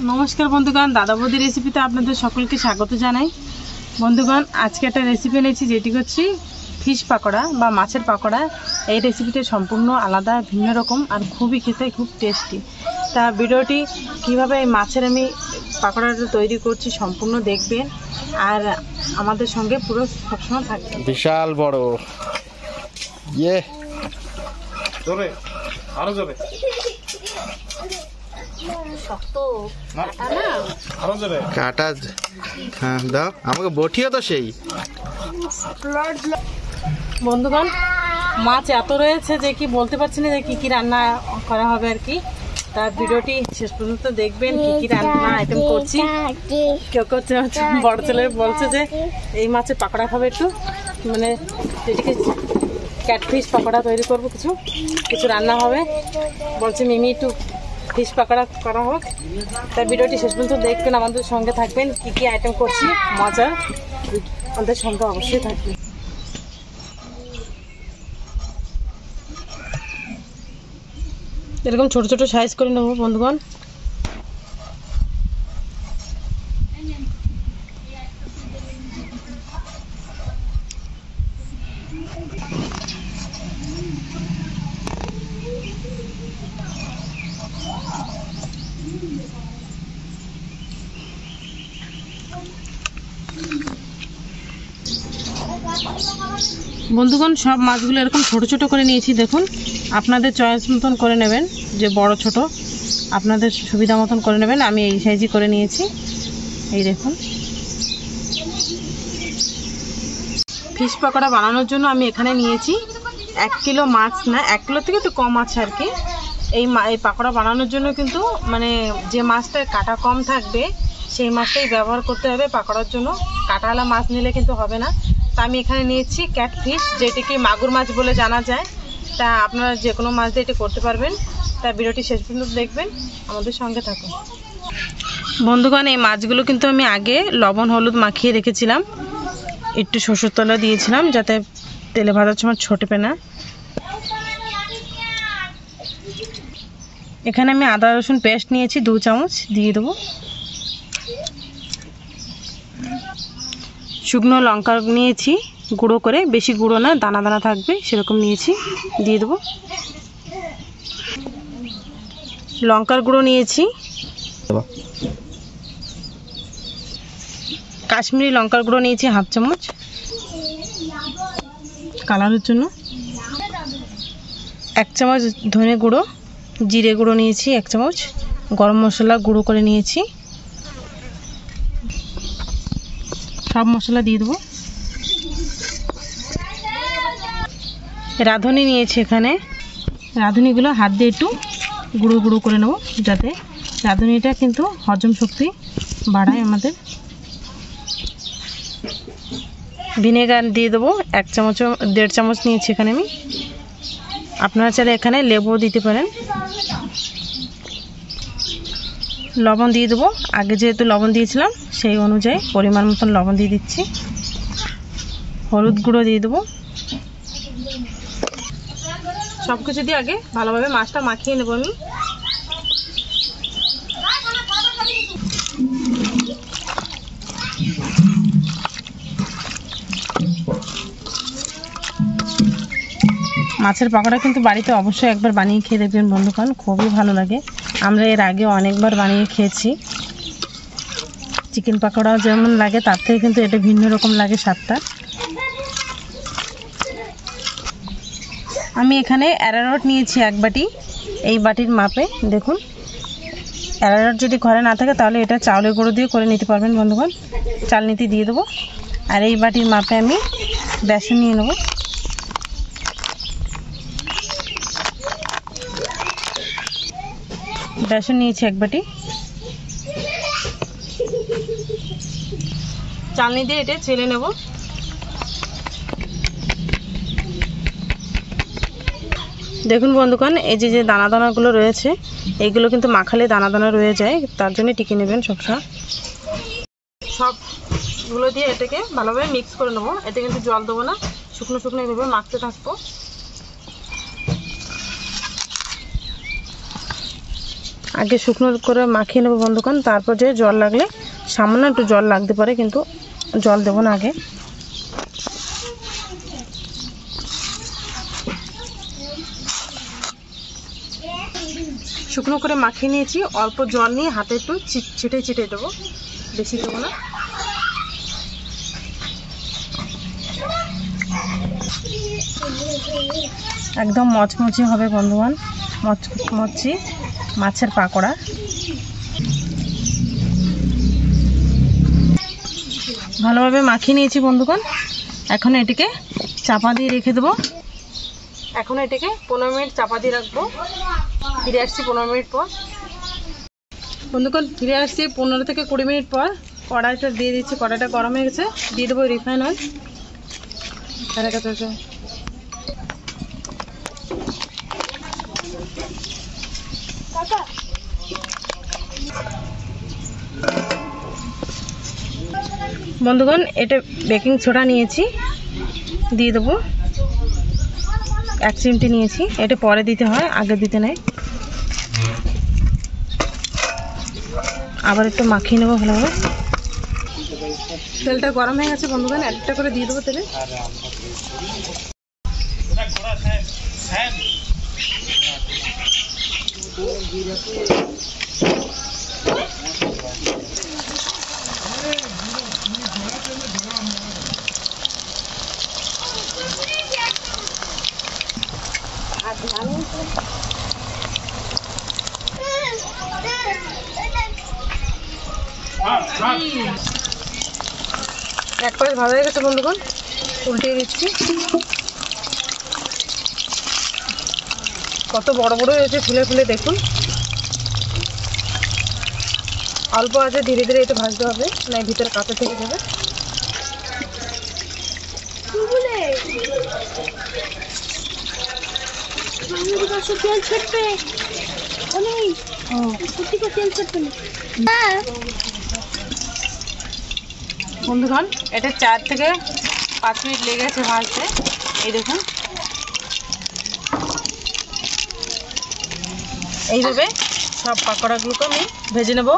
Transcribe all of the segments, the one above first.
নমস্কার বন্ধুগণ, দাদা বৌদি রেসিপিতে আপনাদের সকলকে স্বাগত জানাই। বন্ধুগণ, আজকে একটা রেসিপি এনেছি, যেটি হচ্ছে ফিশ পাকোড়া বা মাছের পাকোড়া। এই রেসিপিটা সম্পূর্ণ আলাদা, ভিন্ন রকম আর খুবই খেতে খুব টেস্টি। তা ভিডিওটি কিভাবে এই মাছের আমি পাকোড়াটা তৈরি করছি সম্পূর্ণ দেখবেন আর আমাদের সঙ্গে পুরো সবসময় থাকবে। বিশাল বড় ইয়ে জোরে আরো জোরে শক্ত আরো জোরে কাটা। হ্যাঁ দাও আমাকে বটিও তো সেই। বন্ধুগণ, মাছ এত রয়েছে যে কি বলতে পারছি না যে কি রান্না করা হবে আর কি। তা ভিডিওটি শেষ পর্যন্ত দেখবেন কি রান্না আইটেম করছি। কেউ করছে বড় ছেলে বলছে যে এই মাছের পাকোড়া খাবে, একটু মানে এটিকে ক্যাটফিশ পাকোড়া তৈরি করবো, কিছু রান্না হবে। বলছে মিমি একটু ফিশ পাকোড়া করা হোক। তাই ভিডিওটি শেষ পর্যন্ত দেখবেন, আমাদের সঙ্গে থাকবেন। কি আইটেম করছি মজা, আমাদের সঙ্গে অবশ্যই থাকবেন। এরকম ছোট ছোট সাইজ করে নেবো বন্ধুগণ। বন্ধুগণ, সব মাছগুলো এরকম ছোট ছোট করে নিয়েছি। দেখুন, আপনাদের চয়েস মতন করে নেবেন, যে বড় ছোট আপনাদের সুবিধা মতন করে নেবেন। আমি এই সাইজই করে নিয়েছি। এই দেখুন, ফিশ পাকোড়া বানানোর জন্য আমি এখানে নিয়েছি 1 কিলো মাছ, না 1 কিলো থেকে একটু কম আছে আর কি। এই পাকোড়া বানানোর জন্য কিন্তু মানে যে মাছটা কাটা কম থাকবে সেই মাছটাই ব্যবহার করতে হবে পাকোড়ার জন্য। কাটাওয়ালা মাছ নিলে কিন্তু হবে না। তা আমি এখানে নিয়েছি ক্যাটফিশ, যেটিকে মাগুর মাছ বলে জানা যায়। তা আপনারা যে কোনো মাছ দিয়ে এটি করতে পারবেন। তা ভিডিওটি শেষ পর্যন্ত দেখবেন, আমাদের সঙ্গে থাকুন। বন্ধুগণ, এই মাছগুলো কিন্তু আমি আগে লবণ হলুদ মাখিয়ে রেখেছিলাম, একটু সরষের তেল দিয়েছিলাম যাতে তেলে ভাজার সময় ছুটবে না। এখানে আমি আদা রসুন পেস্ট নিয়েছি 2 চামচ, দিয়ে দেবো। শুকনো লঙ্কা নিয়েছি গুঁড়ো করে, বেশি গুঁড়ো না, দানা দানা থাকবে সেরকম নিয়েছি, দিয়ে দেবো। লঙ্কার গুঁড়ো নিয়েছি, কাশ্মীরি লঙ্কার গুঁড়ো নিয়েছি 1/2 চামচ কালারের জন্য। 1 চামচ ধনে গুঁড়ো, জিরে গুঁড়ো নিয়েছি 1 চামচ, গরম মশলা গুঁড়ো করে নিয়েছি। সব মশলা দিয়ে দেবো। রাঁধুনি নিয়েছি এখানে, রাঁধুনিগুলো হাত দিয়ে একটু গুঁড়ো গুঁড়ো করে নেব, যাতে রাঁধুনিটা কিন্তু হজম শক্তি বাড়ায় আমাদের। ভিনেগার দিয়ে দেবো 1 চামচ, 1.5 চামচ নিয়েছি এখানে আমি। আপনারা চাইলে এখানে লেবু দিতে পারেন। লবণ দিয়ে দেবো, আগে যেহেতু লবণ দিয়েছিলাম সেই অনুযায়ী পরিমাণ মতন লবণ দিয়ে দিচ্ছি। হলুদ গুঁড়ো দিয়ে দেবো। সব কিছু দিয়ে আগে ভালোভাবে মাছটা মাখিয়ে নেব আমি। মাছের পাকোড়া কিন্তু বাড়িতে অবশ্যই একবার বানিয়ে খেয়ে দেখবেন বন্ধুগণ, খুবই ভালো লাগে। আমরা এর আগে অনেকবার বানিয়ে খেয়েছি। চিকেন পাকোড়া যেমন লাগে তার থেকে কিন্তু এটা ভিন্ন রকম লাগে স্বাদটা। আমি এখানে অ্যারারুট নিয়েছি 1 বাটি, এই বাটির মাপে। দেখুন, অ্যারারুট যদি ঘরে না থাকে তাহলে এটা চাউলের গুঁড়ো দিয়ে করে নিতে পারবেন বন্ধুগণ। চালনিতে দিয়ে দেবো। আর এই বাটির মাপে আমি বেসন নিয়ে নেব। বেসন নিয়েছি 1 বাটি। চালনি দিয়ে এটা চেলে নেব। দেখুন বন্ধুগণ, এই যে দানা দানাগুলো রয়েছে এইগুলো কিন্তু মাখালে দানা দানা রয়ে যায়, তার জন্য টিকে নেবেন সবসময়। সবগুলো দিয়ে এটাকে ভালোভাবে মিক্স করে নেবো। এতে কিন্তু জল দেবো না, শুকনো শুকনো এভাবে মাখতে থাকবো। আগে শুকনো করে মাখিয়ে নেবো বন্ধুগণ, তারপর যে জল লাগলে সামান্য একটু জল লাগতে পারে, কিন্তু জল দেবো না আগে। শুকনো করে মাখিয়ে নিয়েছি, অল্প জল নিয়ে হাতে একটু ছিটে দেবো, বেশি দেবো না। একদম মচমচি হবে বন্ধুগণ, মচমচি মাছের পাকোড়া। ভালোভাবে মাখিয়ে নিয়েছি বন্ধুগণ, এখন এটিকে চাপা দিয়ে রেখে দেবো। এখন এটিকে 15 মিনিট চাপা দিয়ে রাখবো। ফিরে আসছি 15 মিনিট পর। বন্ধুগণ ফিরে আসছি 15 থেকে 20 মিনিট পর। কড়াইটা দিয়ে দিচ্ছি, কড়াইটা গরম হয়ে গেছে, দিয়ে দেবো রিফাইন অয়েল। বন্ধুগণ এটা বেকিং সোডা নিয়েছি, দিয়ে দেবো 1 চিমটি নিয়েছি। এটা পরে দিতে হয়, আগে দিতে নেই। আবার একটু মাখিয়ে নেবো ভালোভাবে। তেলটা গরম হয়ে গেছে বন্ধুগণ, একটা করে দিয়ে দেবো তেলে। এক পাশ ভালো হয়ে গেছে বন্ধুগণ, উল্টিয়ে দিচ্ছি। কত বড় বড় হয়েছে ফুলে ফুলে, দেখুন। অল্প আছে, ধীরে ধীরে এটা ভাজতে হবে, না ভিতরে কাঁচা থেকে যাবে। বন্ধুগণ এটা 4 থেকে 5 মিনিট লেগে গেছে ভাজতে। এই দেখুন, এইভাবে সব পাকোড়াগুলোকে আমি ভেজে নেবো।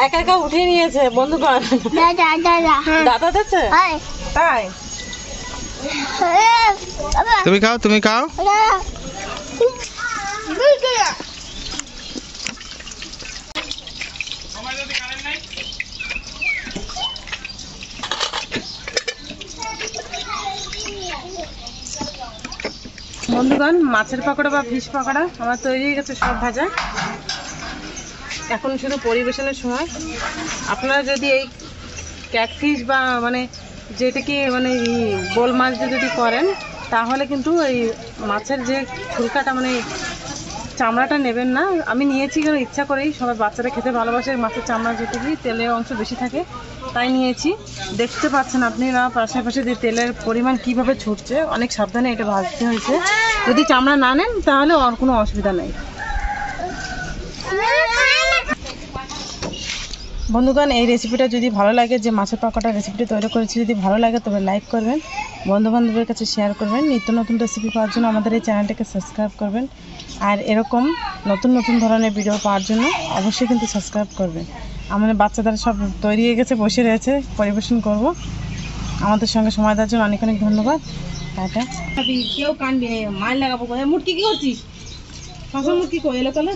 একা একা উঠিয়ে নিয়েছে বন্ধুগণ। দাদা দিচ্ছে তাই? তুমি খাও, তুমি খাও। বন্ধুগণ মাছের পাকোড়া বা ফিশ পাকোড়া আমার তৈরি হয়ে গেছে সব ভাজা। এখন শুধু পরিবেশনের সময়। আপনারা যদি এই ক্যাটফিশ বা মানে যেটাকে মানে বোল মাছ দিয়ে যদি করেন, তাহলে কিন্তু এই মাছের যে ফুলকাটা মানে চামড়াটা নেবেন না। আমি নিয়েছি কারণ ইচ্ছা করেই, সবাই বাচ্চারা খেতে ভালোবাসে মাছের চামড়া, যেতে কি তেলের অংশ বেশি থাকে তাই নিয়েছি। দেখতে পাচ্ছেন আপনারা পাশাপাশি যে তেলের পরিমাণ কিভাবে ছুটছে, অনেক সাবধানে এটা ভাজতে হয়েছে। যদি চামড়া না নেন তাহলে আর কোনো অসুবিধা নেই। বন্ধুগণ এই রেসিপিটা যদি ভালো লাগে, যে মাছের পাকোড়ার রেসিপিটা তৈরি করেছি যদি ভালো লাগে তবে লাইক করবেন, বন্ধুবান্ধবের কাছে শেয়ার করবেন। নিত্য নতুন রেসিপি পাওয়ার জন্য আমাদের এই চ্যানেলটাকে সাবস্ক্রাইব করবেন, আর এরকম নতুন নতুন ধরনের ভিডিও পাওয়ার জন্য অবশ্যই কিন্তু সাবস্ক্রাইব করবেন। আমাদের বাচ্চাদের সব তৈরি হয়ে গেছে, বসে রয়েছে, পরিবেশন করব। আমাদের সঙ্গে সময় দেওয়ার জন্য অনেক অনেক ধন্যবাদ। টাটা। কেউ কানবি না, মাইল লাগাবো। মুটকি কি করছিস? ফাঁসা মুটকি কই এলো কালে?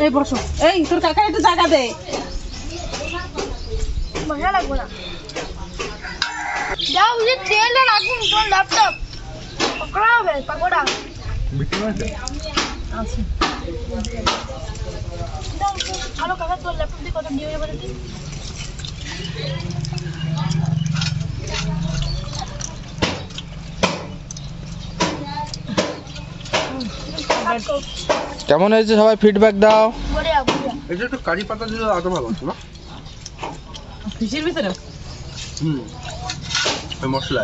এই বসো, এই তোর কাকা একটু জায়গা দে। মজা লাগবে না, যাও যে তেল রাখুন তোর ল্যাপটপ পাকোড়া হবে। পাকোড়া আচ্ছা আলো কাকা, তোর ল্যাপটপ দিয়ে কত নিয়ে যাবে দেখি। কেমন হয়েছে সবাই ফিডব্যাক দাও। এটা একটু কারি পাতা দিলে আরো ভালো হতো না? ফিশের ভিতরে ওই মশলা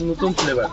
নতুন ফ্লেভার।